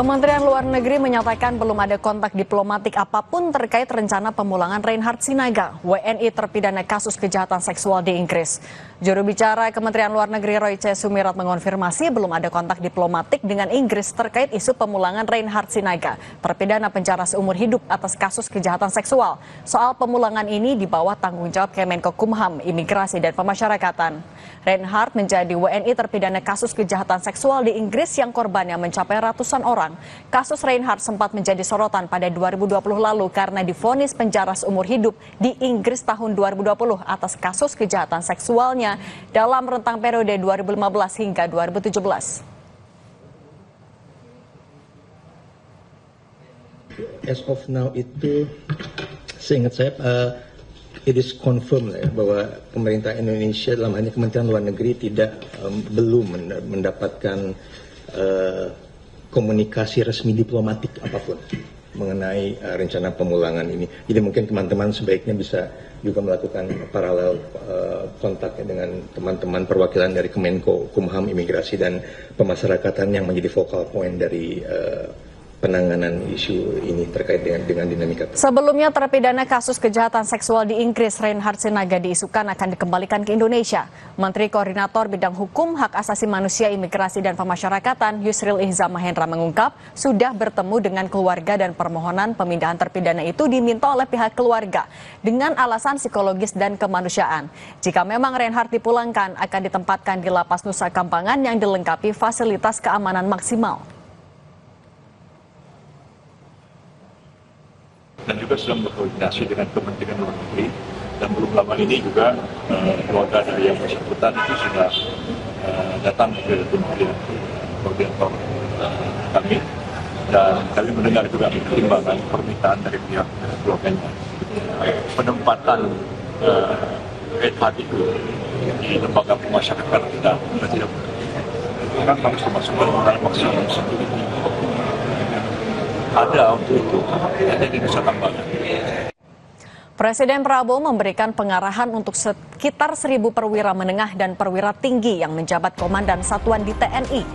Kementerian Luar Negeri menyatakan belum ada kontak diplomatik apapun terkait rencana pemulangan Reinhard Sinaga, WNI terpidana kasus kejahatan seksual di Inggris. Juru bicara Kementerian Luar Negeri Roy C. Sumirat mengonfirmasi belum ada kontak diplomatik dengan Inggris terkait isu pemulangan Reinhard Sinaga, terpidana penjara seumur hidup atas kasus kejahatan seksual. Soal pemulangan ini di bawah tanggung jawab Kemenkokumham, Imigrasi dan Pemasyarakatan. Reinhard menjadi WNI terpidana kasus kejahatan seksual di Inggris yang korbannya mencapai ratusan orang. Kasus Reinhard sempat menjadi sorotan pada 2020 lalu karena divonis penjara seumur hidup di Inggris tahun 2020 atas kasus kejahatan seksualnya dalam rentang periode 2015 hingga 2017. As of now itu, seingat saya, it is confirmed ya, bahwa pemerintah Indonesia dalam hal ini Kementerian Luar Negeri belum mendapatkan komunikasi resmi diplomatik apapun mengenai rencana pemulangan ini. Jadi mungkin teman-teman sebaiknya bisa juga melakukan paralel kontak dengan teman-teman perwakilan dari Kemenkokumham, Imigrasi dan Pemasyarakatan yang menjadi focal point dari penanganan isu ini terkait dengan dinamika. Sebelumnya terpidana kasus kejahatan seksual di Inggris Reinhard Sinaga diisukan akan dikembalikan ke Indonesia. Menteri Koordinator Bidang Hukum, Hak Asasi Manusia, Imigrasi dan Pemasyarakatan Yusril Ihza Mahendra mengungkap sudah bertemu dengan keluarga dan permohonan pemindahan terpidana itu diminta oleh pihak keluarga dengan alasan psikologis dan kemanusiaan. Jika memang Reinhard dipulangkan akan ditempatkan di Lapas Nusa Kambangan yang dilengkapi fasilitas keamanan maksimal. Dan juga sedang berkoordinasi dengan Kementerian Luar Negeri, dan belum lama ini juga keluarga dari yang bersangkutan itu sudah datang ke Kementerian Koordinator kami, dan kami mendengar juga pertimbangan permintaan dari pihak keluarganya penempatan Reinhard itu di lembaga pemasyarakatan kita tidak kan harus dimasukkan dalam maksimal security. Ada untuk itu, ada di Nusa Kambangan. Presiden Prabowo memberikan pengarahan untuk sekitar 1.000 perwira menengah dan perwira tinggi yang menjabat komandan satuan di TNI